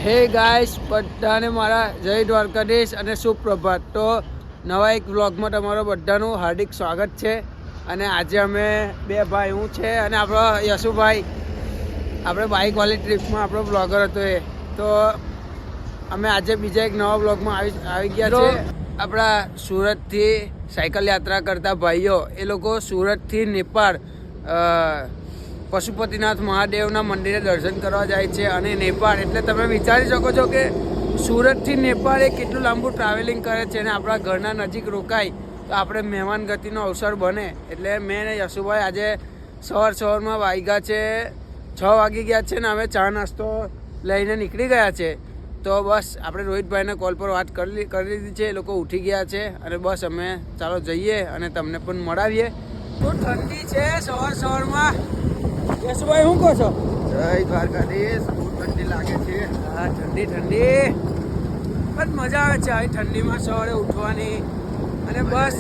હે ગાઈસ, બધાને મારા જય દ્વારકાધીશ અને સુપ્રભાત. તો નવા એક વ્લોગમાં તમારું બધાનું હાર્દિક સ્વાગત છે. અને આજે અમે બે ભાઈ, હું છે અને આપણો યશુભાઈ, આપણે બાઇકવાળી ટ્રીપમાં આપણો બ્લોગર હતો એ. તો અમે આજે બીજા એક નવા બ્લોગમાં આવી ગયા છે. આપણા સુરતથી સાયકલ યાત્રા કરતા ભાઈઓ, એ લોકો સુરતથી નેપાળ પશુપતિનાથ મહાદેવના મંદિરે દર્શન કરવા જાય છે. અને નેપાળ એટલે તમે વિચારી શકો છો કે સુરતથી નેપાળ એ કેટલું લાંબુ ટ્રાવેલિંગ કરે છે. અને આપણા ઘરના નજીક રોકાય તો આપણે મહેમાન ગતિનો અવસર બને. એટલે મેં ને યશુભાઈ આજે સવારમાં વાગ્યા છે 6 વાગી ગયા છે ને અમે ચા નાસ્તો લઈને નીકળી ગયા છે. તો બસ આપણે રોહિતભાઈને કોલ પર વાત કરી લીધી છે. એ લોકો ઉઠી ગયા છે અને બસ અમે ચાલો જઈએ અને તમને પણ મળાવીએ. તો ઠંડી છે સવારમાં. યશુભાઈ શું કહો છો? જય દ્વારકાધીશ. બહુ ઠંડી લાગે છે. હા, ઠંડી પણ મજા આવે છે આવી ઠંડીમાં સવારે ઉઠવાની. અને બસ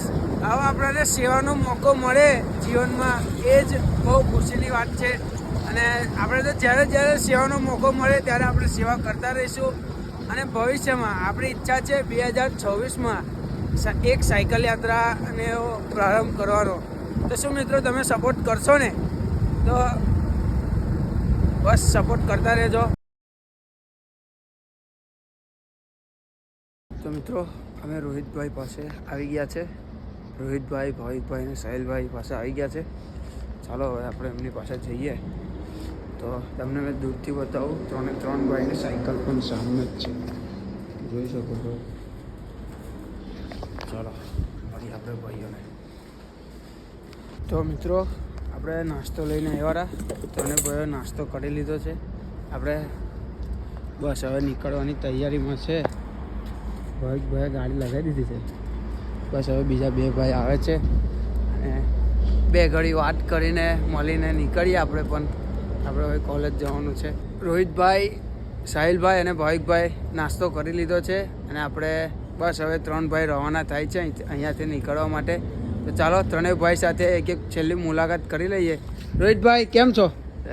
આવા આપણને સેવાનો મોકો મળે જીવનમાં, એ જ બહુ ખુશીની વાત છે. અને આપણે તો જ્યારે સેવાનો મોકો મળે ત્યારે આપણે સેવા કરતા રહીશું. અને ભવિષ્યમાં આપણી ઈચ્છા છે 2026માં એક સાયકલ યાત્રા અને એવો પ્રારંભ કરવાનો. તો શું મિત્રો, તમે સપોર્ટ કરશો ને? તો બસ સપોર્ટ કરતા રહેજો. તો મિત્રો, અમે રોહિતભાઈ પાસે આવી ગયા છે. રોહિતભાઈ, ભાવિકભાઈ અને સાહિલભાઈ પાસે આવી ગયા છે. ચાલો હવે આપણે એમની પાસે જઈએ. તો તમને મેં દૂરથી બતાવું. 3 ભાઈની સાયકલ પણ સામે જ છે, જોઈ શકો છો. ચાલો મળીએ આપણે ભાઈઓને. તો મિત્રો, આપણે નાસ્તો લઈને આવ્યા. 3 ભાઈઓ નાસ્તો કરી લીધો છે. આપણે બસ હવે નીકળવાની તૈયારીમાં છે. ભાઈ ગાડી લગાવી દીધી છે. બસ હવે બીજા 2 ભાઈ આવે છે અને 2 ઘડી વાત કરીને મળીને નીકળીએ આપણે પણ. આપણે હવે કોલેજ જવાનું છે. રોહિતભાઈ, સાહિલભાઈ અને ભાવિકભાઈ નાસ્તો કરી લીધો છે અને આપણે બસ હવે 3 ભાઈ રવાના થાય છે અહીંયાથી નીકળવા માટે. તો ચાલો 3 ભાઈ સાથે એક છેલ્લી મુલાકાત કરી લઈએ. રોહિતભાઈ, કેમ છો?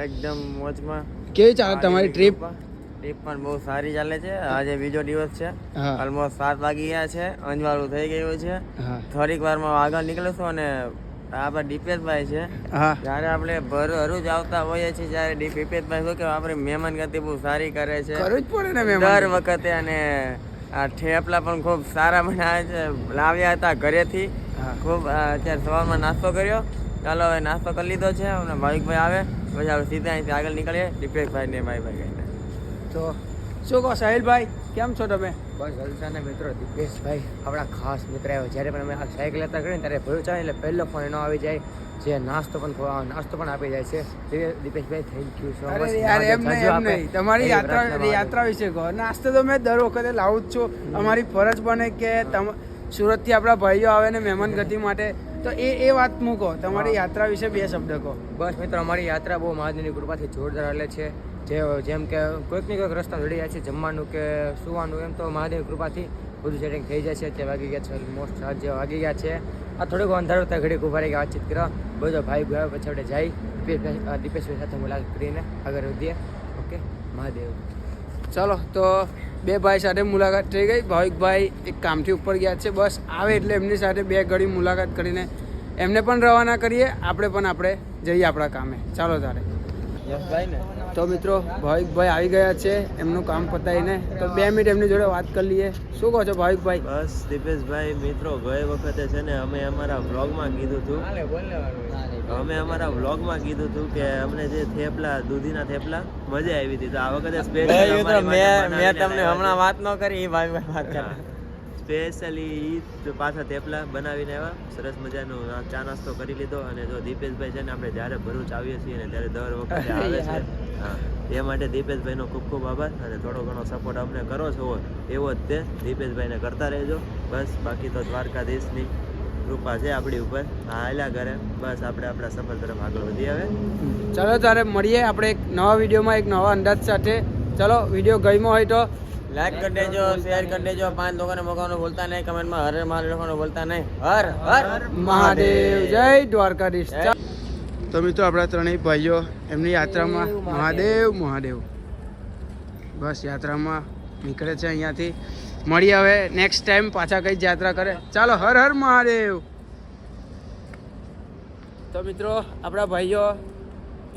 એકદમ મોજમાં. કેવી ચાલે તમારી ટ્રીપ? ટ્રીપ પણ બહુ સારી ચાલે છે. આજે બીજો દિવસ છે. હા, ઓલમોસ્ટ 7 વાગી ગયા છે. અંજવાળું થઈ ગયું છે. હા, થોડીક વારમાં આગળ નીકળીશું. અને આપણે દીપેશભાઈ છે. હા, જ્યારે આપણે ભરૂચ આવતા હોઈએ છીએ ત્યારે દીપેશભાઈ શું કે આપણે મહેમાન ગતિ બહુ સારી કરે છે કરવું જ પડે ને દર મહેમાન. વખતે. અને આ થેપલા પણ ખૂબ સારા બનાવે છે. લાવ્યા હતા ઘરેથી. હા, ખૂબ અત્યારે સવારમાં નાસ્તો કર્યો. ચાલો હવે નાસ્તો કરી લીધો છે. અને ભાવિકભાઈ આવે પછી આપણે સીધા અહીંથી આગળ નીકળીએ દીપેશભાઈ ને ભાઈ કહીને. તો શું કહો સાહિલભાઈ, કેમ છો તમે? બસ જલસાના મિત્રો. દીપેશભાઈ આપણા ખાસ મિત્ર આવ્યો. જ્યારે પણ અમે આ સાયકલ યાત્રા કરીને ત્યારે ભરૂચ આવે એટલે પહેલો ફોન એનો આવી જાય, જે નાસ્તો પણ આપી જાય છે. દીપેશભાઈ, થેન્ક યુ સો અરે મચ. યાર, એમ નહીં. તમારી યાત્રા વિશે કહો. નાસ્તો તો મેં દર વખતે લાવું જ છું. અમારી ફરજ બને કે સુરતથી આપણા ભાઈઓ આવે ને મહેમાન ગતિ માટે. તો એ વાત મૂકો, તમારી યાત્રા વિશે 2 શબ્દ કહો. બસ મિત્રો, અમારી યાત્રા બહુ મહાદેવની કૃપાથી જોરદાર હાલે છે. જેમ કે કોઈકની કોઈક રસ્તા જોડી જાય છે, જમવાનું કે સુવાનું, એમ તો મહાદેવ કૃપાથી બધું સેટિંગ થઈ જાય છે. અત્યારે વાગી ગયા છે ઓલમોસ્ટ 7 જેવા વાગી ગયા છે. આ થોડુંક અંધારું થાય, ઘડીક ઉભા રહી વાતચીત કરવા. બધો ભાઈ ગયા પછી આપણે જઈ દીપેશભાઈ સાથે મુલાકાત કરીને આગળ વધીએ. ઓકે, મહાદેવ. ચાલો, તો 2 ભાઈ સાથે મુલાકાત થઈ ગઈ. ભાવિકભાઈ એક કામથી ઉપર ગયા છે. બસ આવે એટલે એમની સાથે 2 ઘડી મુલાકાત કરીને એમને પણ રવાના કરીએ. આપણે જઈએ આપણા કામે. ચાલો તારે. યશભાઈ ને તો મિત્રો, ભાવિકભાઈ આવી ગયા છે એમનું કામ પતાવીને. તો 2 મિનિટ એમની જોડે વાત કરી લઈએ. શું કહો છો ભાવિકભાઈ? બસ દીપેશભાઈ, મિત્રો ગઈ વખતે છે ને અમે અમારા વ્લોગમાં કીધું હતું કે અમને જે થેપલા, દૂધીના થેપલા મજા આવી હતી. તો આ વખતે સ્પેશિયલ મેં તમને હમણાં વાત ન કરી, સ્પેશિયલી પાછા થેપલા બનાવીને આવ્યા. સરસ મજાનું ચા નાસ્તો કરી લીધો. અને જો દીપેશભાઈ છે ને, આપણે જ્યારે ભરૂચ આવીએ છીએ ને ત્યારે દર વખતે આવે છે. હા, એ માટે દીપેશભાઈનો ખૂબ ખૂબ આભાર. અને થોડો ઘણો સપોર્ટ અમને કરો છો એવો જ તે દીપેશભાઈને કરતા રહેજો. બસ બાકી તો દ્વારકાધીશની કૃપા છે આપણી ઉપર. હાલ્યા કરે. બસ આપણે આપણા સફર તરફ આગળ વધી આવે. ચાલો તારે મળીએ આપણે એક નવા વિડીયોમાં, એક નવા અંદાજ સાથે. ચાલો, વિડીયો ગમ્યો હોય તો લાઈક કરી દેજો, શેર કરી દેજો, 5 લોકોને મોકલવાનું ભૂલતા નહીં, કમેન્ટમાં હર મહાદેવ લખવાનું ભૂલતા નહીં. હર હર મહાદેવ. જય દ્વારકાધીશ. તો મિત્રો, આપણા 3 ભાઈઓ એમની યાત્રામાં મહાદેવ. બસ યાત્રામાં નીકળે છે અહીંયાથી. મળીએ હવે નેક્સ્ટ ટાઈમ પાછા કઈ યાત્રા કરે. ચાલો, હર હર મહાદેવ. તો મિત્રો, આપણા ભાઈઓ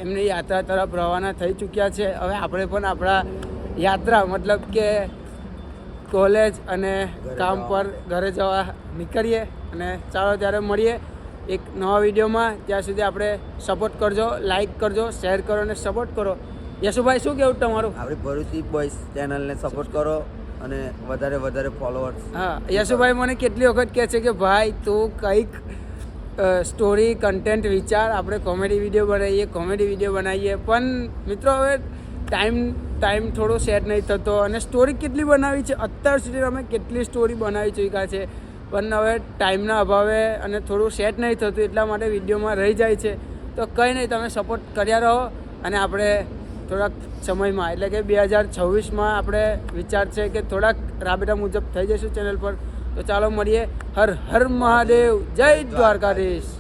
એમની યાત્રા તરફ રવાના થઈ ચૂક્યા છે. હવે આપણે પણ આપણા યાત્રા મતલબ કે કોલેજ અને કામ પર ઘરે જવા નીકળીએ. અને ચાલો ત્યારે મળીએ એક નવા વિડીયોમાં. ત્યાં સુધી આપણે સપોર્ટ કરજો, લાઈક કરજો, શેર કરો અને સપોર્ટ કરો. યશુભાઈ, શું કેવું તમારું? આપણી ભરૂચી બોયસ ચેનલને સપોર્ટ કરો અને વધારે ફોલોઅર્સ. હા, યશુભાઈ મને કેટલી વખત કહે છે કે ભાઈ તું કંઈક સ્ટોરી કન્ટેન્ટ વિચાર, આપણે કોમેડી વિડીયો બનાવીએ. પણ મિત્રો હવે ટાઈમ થોડો સેટ નહીં થતો. અને સ્ટોરી કેટલી બનાવી છે અત્યાર સુધી, અમે કેટલી સ્ટોરી બનાવી ચૂક્યા છે. પણ હવે ટાઈમના અભાવે અને થોડું સેટ નહીં થતું, એટલા માટે વિડીયોમાં રહી જાય છે. તો કંઈ નહીં, તમે સપોર્ટ કર્યા રહો. અને આપણે થોડાક સમયમાં એટલે કે 2026માં આપણે વિચાર છે કે થોડાક રાબેતા મુજબ થઈ જઈશું ચેનલ પર. તો ચાલો મળીએ. હર હર મહાદેવ. જય દ્વારકાધીશ.